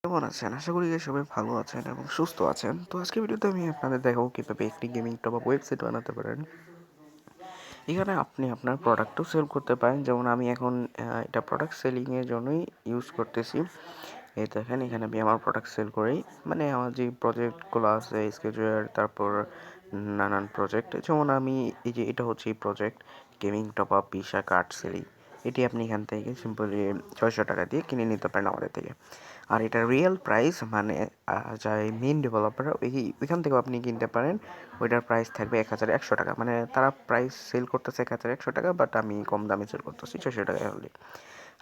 কেমন আছেন? আশা করি যে সবাই ভালো আছেন এবং সুস্থ আছেন। তো আজকের ভিডিওতে আমি আপনাদের দেখাবো কিভাবে একটি গেমিং টপ আপ ওয়েবসাইট বানাতে পারেন। এখানে আপনি আপনার প্রোডাক্টও সেল করতে পারেন। যেমন আমি এখন এটা প্রোডাক্ট সেলিং এর জন্যই ইউজ করতেছি। এই দেখেন এখানে আমি আমার প্রোডাক্ট সেল করি। মানে আমার যে প্রজেক্টগুলো আছে স্কেচুয়ার, তারপর নানান প্রজেক্ট। যেমন আমি এই যে এটা হচ্ছে এই project gaming top up visa card selling. এটি আপনি এখান থেকে সিম্পলি ৬০০ টাকা দিয়ে কিনে নিতে পারেন আমাদের থেকে। আর এটার রিয়েল প্রাইস মানে যারা মেইন ডেভেলপার ওইখান থেকেও আপনি কিনতে পারেন। ওইটার প্রাইস থাকবে ১,১০০ টাকা। মানে তারা প্রাইস সেল করতেছে ১,১০০ টাকা, বাট আমি কম দামে সেল করতেছি ৬০০ টাকায় হলে।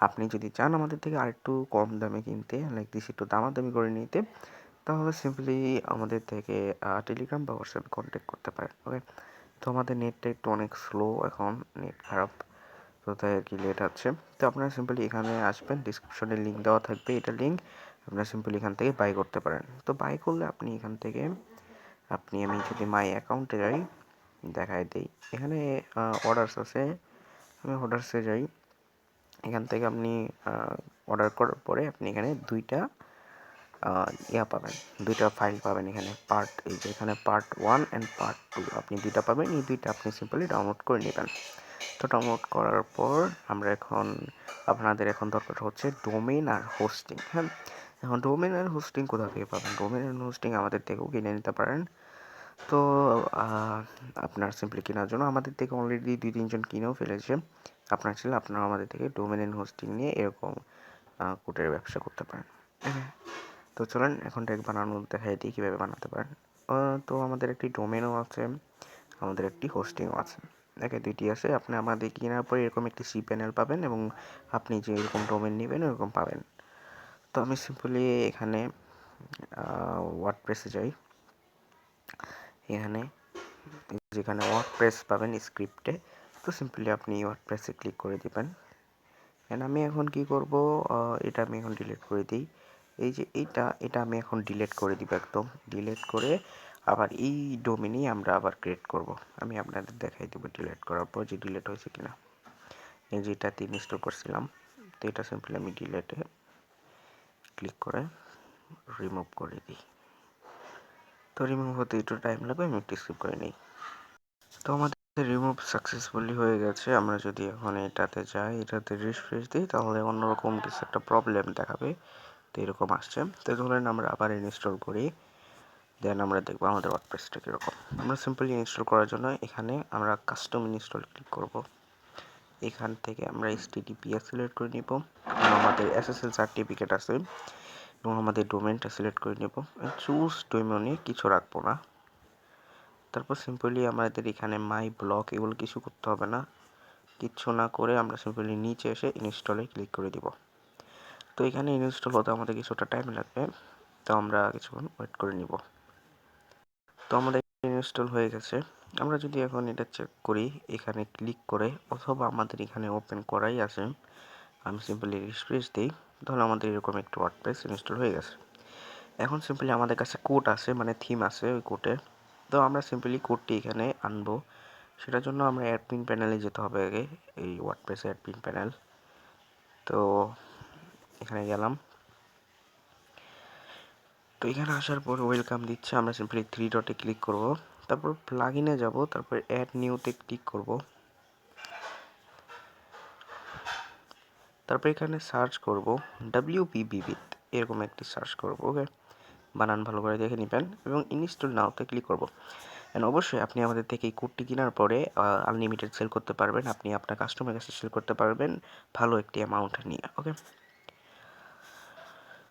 আপনি যদি চান আমাদের থেকে আরেকটু কম দামে কিনতে, লাইক দিস একটু দামাদামি করে নিতে, তাহলে সিম্পলি আমাদের থেকে টেলিগ্রাম বা হোয়াটসঅ্যাপে কন্ট্যাক্ট করতে পারেন। ওকে, তো আমাদের নেটটা একটু অনেক স্লো, এখন নেট খারাপ, তো তাই আর কি লেট আছে। তো আপনারা সিম্পলি এখানে আসবেন, ডিসক্রিপশনে লিঙ্ক দেওয়া থাকবে, এটা লিঙ্ক আপনারা সিম্পলি এখান থেকে বাই করতে পারেন। তো বাই করলে আপনি এখান থেকে আমি যদি মাই অ্যাকাউন্টে যাই, দেখায় দিই এখানে অর্ডারস আছে, আমি অর্ডারসে যাই। এখান থেকে আপনি অর্ডার করার পরে আপনি এখানে দুইটা পাবেন, দুইটা ফাইল পাবেন এখানে এই যে এখানে পার্ট 1 অ্যান্ড পার্ট 2 আপনি দুইটা পাবেন। এই দুইটা আপনি সিম্পলি ডাউনলোড করে নেবেন। তো ডাউনলোড করার পর আপনাদের এখন দরকার হচ্ছে ডোমেইন আর হোস্টিং। হ্যাঁ, এখন ডোমেইন আর হোস্টিং কোথা থেকে পাবেন? ডোমেইন আর হোস্টিং আমাদের থেকেও কিনে নিতে পারেন। তো আপনার সিম্পলি কেনার জন্য আমাদের থেকে অলরেডি ২-৩ জন কিনেও ফেলেছে। আপনারা আমাদের থেকে ডোমেইন এন্ড হোস্টিং নিয়ে এরকম কোডের ব্যবসা করতে পারেন। তো চলেন এখন ট্যাগ বানানো দেখাই দিই কীভাবে বানাতে পারেন। তো আমাদের একটি ডোমেনও আছে, আমাদের একটি হোস্টিংও আছে, দুইটি আছে। আপনি আমাদের কেনার পরে এরকম একটি সি প্যানেল পাবেন এবং আপনি যে এরকম ডোমেন নেবেন ওরকম পাবেন। তো আমি সিম্পলি এখানে ওয়ার্ডপ্রেসে যাই। এখানে যেখানে ওয়ার্ডপ্রেস পাবেন স্ক্রিপ্টে, তো সিম্পলি আপনি ওয়ার্ডপ্রেসে ক্লিক করে দিবেন। এন্ড আমি এখন কি করব, এটা আমি এখন ডিলিট করে দিই। এই যে এটা আমি এখন ডিলিট করে দিব, একদম ডিলিট করে আবার এই ডোমেনই আমরা আবার ক্রিয়েট করব। আমি আপনাদের দেখাই দেবো ডিলিট করার পর যে ডিলিট হয়েছে কিনা। এই যে এটাতে ইনস্টল করছিলাম, তো এটা সিম্পলি আমি ডিলিটে ক্লিক করে রিমুভ করে দিই। তো রিমুভ হতে একটু টাইম লাগবে, আমি একটু স্কিপ করে নিই। তো আমাদের রিমুভ সাকসেসফুলি হয়ে গেছে। আমরা যদি এখন এটাতে যাই, এটাতে রিফ্রেশ দিই, তাহলে অন্যরকম কিছু একটা প্রবলেম দেখাবে। তো এরকম আসছে। তো ধরেন আমরা আবার ইনস্টল করি, দেন আমরা দেখবো আমাদের ওয়ার্ডপ্রেসটা কীরকম। আমরা সিম্পলি ইনস্টল করার জন্য এখানে আমরা কাস্টম ইনস্টল ক্লিক করব। এখান থেকে আমরা HTTPS সিলেক্ট করে নিব, আমাদের SSL সার্টিফিকেট আছে এবং আমাদের ডোমেনটা সিলেক্ট করে নেব। চুজ ডোমেনে কিছু রাখবো না। তারপর সিম্পলি আমাদের এখানে মাই ব্লগ এগুলো কিছু করতে হবে না, কিচ্ছু না করে আমরা সিম্পলি নিচে এসে ইনস্টলে ক্লিক করে দিব। তো এখানে ইনস্টল হতে আমাদের কিছুটা টাইম লাগবে, তো আমরা কিছুক্ষণ ওয়েট করে নিব। তো আমাদের ইনস্টল হয়ে গেছে। আমরা যদি এখন এটা চেক করি, এখানে ক্লিক করে, অথবা আমাদের এখানে ওপেন করাই আছে, আমি সিম্পলি রিফ্রেশ দিই, তাহলে আমাদের এরকম একটু ওয়ার্ডপ্রেস ইনস্টল হয়ে গেছে। এখন সিম্পলি আমাদের কাছে কোড আছে, মানে থিম আছে ওই কোডে। তো আমরা সিম্পলি কোডটি এখানে আনবো। সেটার জন্য আমরা অ্যাডমিন প্যানেলে যেতে হবে আগে, এই ওয়ার্ডপ্রেসের অ্যাডমিন প্যানেল। তো এখানে গেলাম। তো এখানে আসার পর ওয়েলকাম দিচ্ছে, আমরা সিম্পলি 3 ডটে ক্লিক করব, তারপর প্লাগইনে যাব, তারপর অ্যাড নিউতে ক্লিক করব। তারপর এখানে সার্চ করব WPBBit, এরকম একটি সার্চ করব। ওকে, বানান ভালো করে দেখে নেবেন এবং ইনস্টল নাওতে ক্লিক করব। এন্ড অবশ্যই আপনি আমাদের থেকে এই কোডটি কেনার পরে আনলিমিটেড সেল করতে পারবেন, আপনি আপনার কাস্টমারের কাছে সেল করতে পারবেন ভালো একটি অ্যামাউন্ট নিয়ে। ওকে,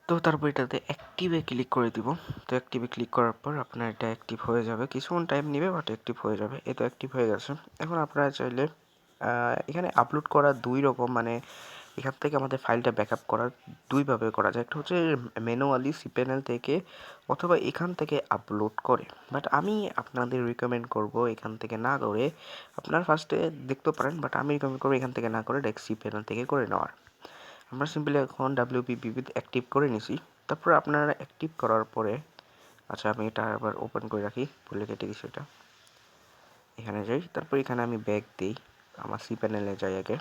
তো তারপর এটাতে অ্যাক্টিভে ক্লিক করে দিব। তো অ্যাক্টিভে ক্লিক করার পর আপনার এটা অ্যাক্টিভ হয়ে যাবে, কিছুক্ষণ টাইম নেবে বাট অ্যাক্টিভ হয়ে যাবে। এই তো অ্যাক্টিভ হয়ে গেছে। এখন আপনারা চাইলে এখানে আপলোড করা দুই রকম, মানে এখান থেকে আমাদের ফাইলটা ব্যাকআপ করার দুইভাবে করা যায়। একটা হচ্ছে ম্যানুয়ালি সিপ্যানেল থেকে, অথবা এখান থেকে আপলোড করে। বাট আমি আপনাদের রিকমেন্ড করব এখান থেকে না করে, আপনারা ফার্স্টে দেখতে পারেন, বাট আমি রিকমেন্ড করবো এখান থেকে না করে ডাইরেক্ট সিপ্যানেল থেকে করে নেওয়ার। আমরা সিম্পলি এখন WPBBit অ্যাক্টিভ করে নিছি। তারপর আপনারা অ্যাক্টিভ করার পরে, আচ্ছা আমি এটা আবার ওপেন করে রাখি, ভুলে কেটে দিছি এটা। এখানে যাই, তারপর এখানে আমি ব্যাক দিই, আমার সি প্যানেলে যাই আগে।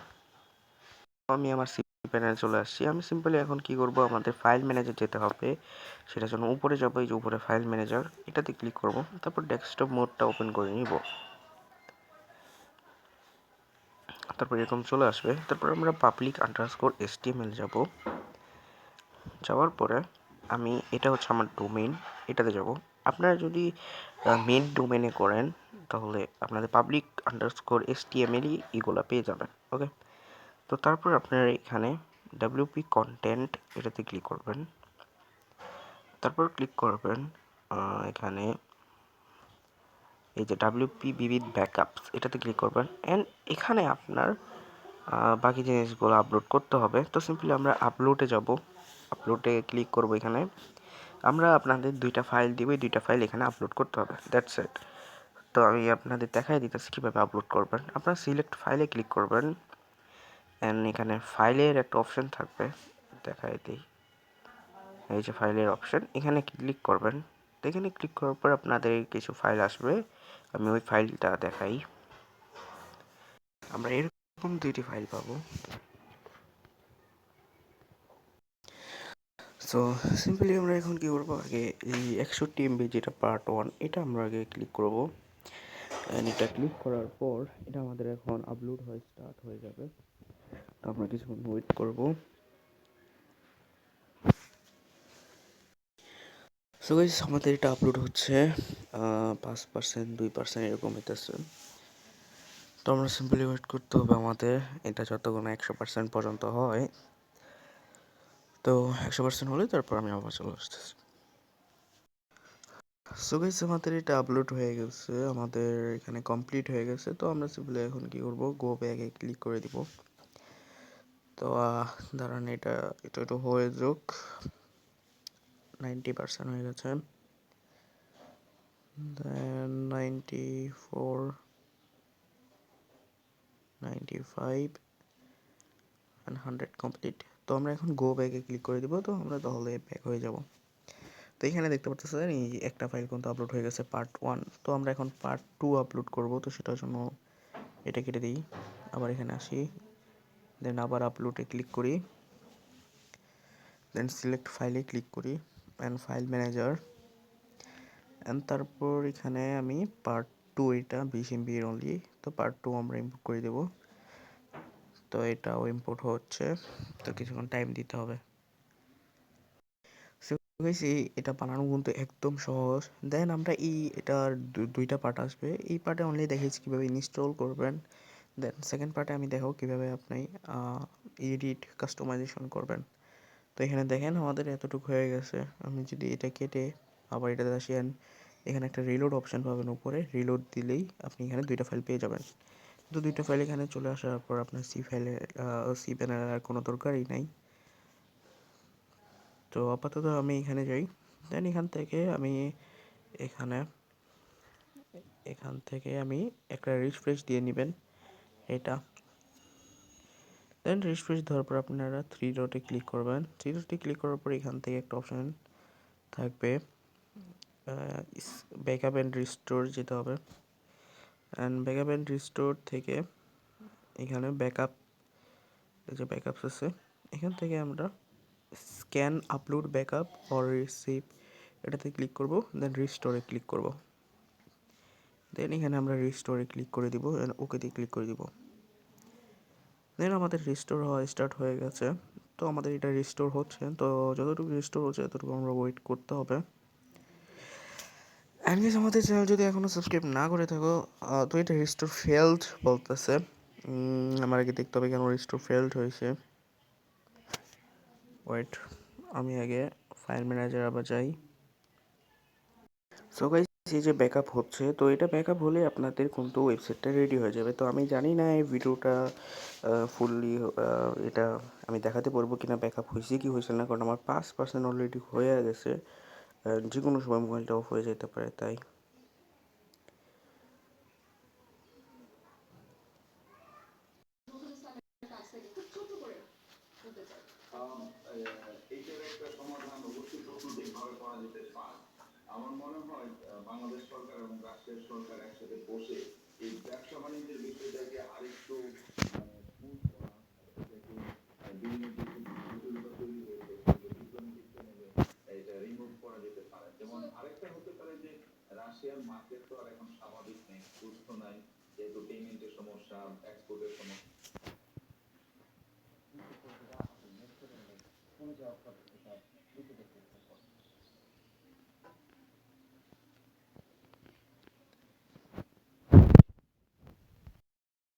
আমি আমার সি প্যানেলে চলে আসছি। আমি সিম্পলি এখন কি করব, আমাদের ফাইল ম্যানেজার যেতে হবে। সেটার জন্য উপরে যাবো, এই যে উপরে ফাইল ম্যানেজার, এটাতে ক্লিক করব। তারপর ডেস্কটপ মোডটা ওপেন করে নিব। তারপর এরকম চলে আসবে। তারপর আমরা পাবলিক আন্ডারস্কোর HTML যাব। যাওয়ার পরে আমি, এটা হচ্ছে আমার ডোমেইন, এটাতে যাব। আপনারা যদি মেন ডোমেইনে করেন তাহলে আপনাদের পাবলিক আন্ডারস্কোর HTML-ই এগুলা পেয়ে যাবেন। ওকে, তো তারপর আপনারা এখানে WP কন্টেন্ট এটাতে ক্লিক করবেন। তারপর ক্লিক করবেন এখানে এই যে WP বিবিধ ব্যাকআপস, এটাতে ক্লিক করবেন। অ্যান্ড এখানে আপনার বাকি জিনিসগুলো আপলোড করতে হবে। তো সিম্পলি আমরা আপলোডে যাব, আপলোডে ক্লিক করব। এখানে আমরা আপনাদের দুইটা ফাইল দিব, এই দুইটা ফাইল এখানে আপলোড করতে হবে, দ্যাটস ইট। তো আমি আপনাদের দেখাই দিতেছি কীভাবে আপলোড করবেন। আপনারা সিলেক্ট ফাইলে ক্লিক করবেন, অ্যান্ড এখানে ফাইলের একটা অপশন থাকবে, দেখাই দিই। এই যে ফাইলের অপশন, এখানে ক্লিক করবেন। তো এখানে ক্লিক করার পর আপনাদের কিছু ফাইল আসবে, আমি ওই ফাইলটা দেখাই। আমরা এরকম দুইটি ফাইল পাবো। সো সিম্পলি আমরা এখন কী করবো, আগে এই 61 MB যেটা পার্ট 1, এটা আমরা আগে ক্লিক করব। অ্যান্ড এটা ক্লিক করার পর এটা আমাদের এখন আপলোড হয়ে স্টার্ট হয়ে যাবে। তো আমরা কিছুক্ষণ ওয়েট করব। সো গাইস, আমাদের এটা আপলোড হচ্ছে 5%, 2% এরকম হইতেছে। তো আমরা সিম্পলি ওয়েট করতে হবে আমাদের, এটা যতক্ষণ 100% পর্যন্ত হয়। তো 100% হলে তারপর আমি আবার চলে আসতেছি। সো গাইস, আমাদের এটা আপলোড হয়ে গেছে, আমাদের এখানে কমপ্লিট হয়ে গেছে। তো আমরা সিম্পলি এখন কি করব, গো ব্যাগে ক্লিক করে দিব। তো দাঁড়ান, এটা একটু হয়ে যাক। 90% হয়ে গেছে, দেন 94, 95 and 100 কমপ্লিট। তো আমরা এখন গো ব্যাগে ক্লিক করে দিব। তো আমরা তাহলে ব্যাক হয়ে যাব। তো এখানে দেখতে পাচ্ছেন এই একটা ফাইল কিন্তু আপলোড হয়ে গেছে, পার্ট 1। তো আমরা এখন পার্ট 2 আপলোড করব। তো সেটার জন্য এটা কেটে দিই, আবার এখানে আসি, দেন আবার আপলোডে ক্লিক করি, দেন সিলেক্ট ফাইলে ক্লিক করি, অ্যান্ড ফাইল ম্যানেজার, অ্যান্ড তারপর এখানে আমি পার্ট 2, এটা 20 MB এর অনলি। তো পার্ট 2 আমরা ইম্পোর্ট করে দেব। তো এটাও ইম্পোর্ট হচ্ছে, তো কিছুক্ষণ টাইম দিতে হবে। এটা বানানো কিন্তু একদম সহজ। দেন আমরা এটার দুইটা পার্ট আসবে। এই পার্টে অনলি দেখাচ্ছি কীভাবে ইনস্টল করবেন। দেন সেকেন্ড পার্টে আমি দেখাবো কীভাবে আপনি এডিট কাস্টমাইজেশন করবেন। তো এখানে দেখেন আমাদের এতটুকু হয়ে গেছে। আমি যদি এটা কেটে আবার এটাতে আসি, এখানে একটা রিলোড অপশন পাবেন উপরে, রিলোড দিলেই আপনি এখানে দুইটা ফাইল পেয়ে যাবেন। তো দুইটা ফাইল এখানে চলে আসার পর আপনার সি প্যানেলের আর কোনো দরকারই নাই। তো আপাতত আমি এখানে যাই, দেন এখানে এখান থেকে আমি একটা রিফ্রেশ দিয়ে নেবেন এটা। দেন রিফ্রেশ দেওয়ার পর আপনারা 3 ডটে ক্লিক করবেন। 3 ডটে ক্লিক করার পর এখান থেকে একটা অপশন থাকবে, ব্যাকআপ অ্যান্ড রিস্টোর যেতে হবে। অ্যান্ড ব্যাকআপ অ্যান্ড রিস্টোর থেকে এখানে এই যে ব্যাকআপস আছে, এখান থেকে আমরা scan upload backup or receive এটাতে ক্লিক করব। দেন রিস্টোরে ক্লিক করব। দেন এখানে আমরা রিস্টোরে ক্লিক করে দিব, ওকেতে ক্লিক করে দিব। দেন আমাদের রিস্টোর হওয়া স্টার্ট হয়ে গেছে। তো আমাদের এটা রিস্টোর হচ্ছে, তো যতটুকু রিস্টোর হচ্ছে ততটুকু আমরা ওয়েট করতে হবে। অ্যান্ড গাইস, আমাদের চ্যানেল যদি এখনও সাবস্ক্রাইব না করে থাকো, তো এটা রিস্টোর ফেলড বলতেছে। আমার আগে দেখতে হবে কেন রিস্টোর ফেলড হয়েছে। ওয়েট, আমি আগে ফাইল ম্যানেজার আবার যাই। সো গাইস, এই যে ব্যাকআপ হচ্ছে, তো এটা ব্যাকআপ হলে আপনাদের কিন্তু ওয়েবসাইটটা রেডি হয়ে যাবে। তো আমি জানি না এই ভিডিওটা ফুললি এটা আমি দেখাতে পারবো কিনা ব্যাকআপ হয়েছে কি হয়েছে না, কারণ আমার 5% অলরেডি হয়ে গেছে। যে কোনো সময় মোবাইলটা অফ হয়ে যেতে পারে, তাই। এইটার একটা সমাধান অবশ্যই কূটনৈতিকভাবে করা যেতে পারে। আমার মনে হয় বাংলাদেশ সরকার এবং রাষ্ট্রের সরকার একসাথে বসে এই ব্যবসা বাণিজ্যের বিষয়টাকে আরেকটু স্মুথ করা, এটাকে বিভিন্ন করা যেতে পারে। যেমন আরেকটা হতে পারে যে রাশিয়ার মার্কেট তো আর এখন স্বাভাবিক নেই, সুস্থ নাই। যেহেতু পেমেন্টের সমস্যা, এক্সপোর্টের সমস্যা।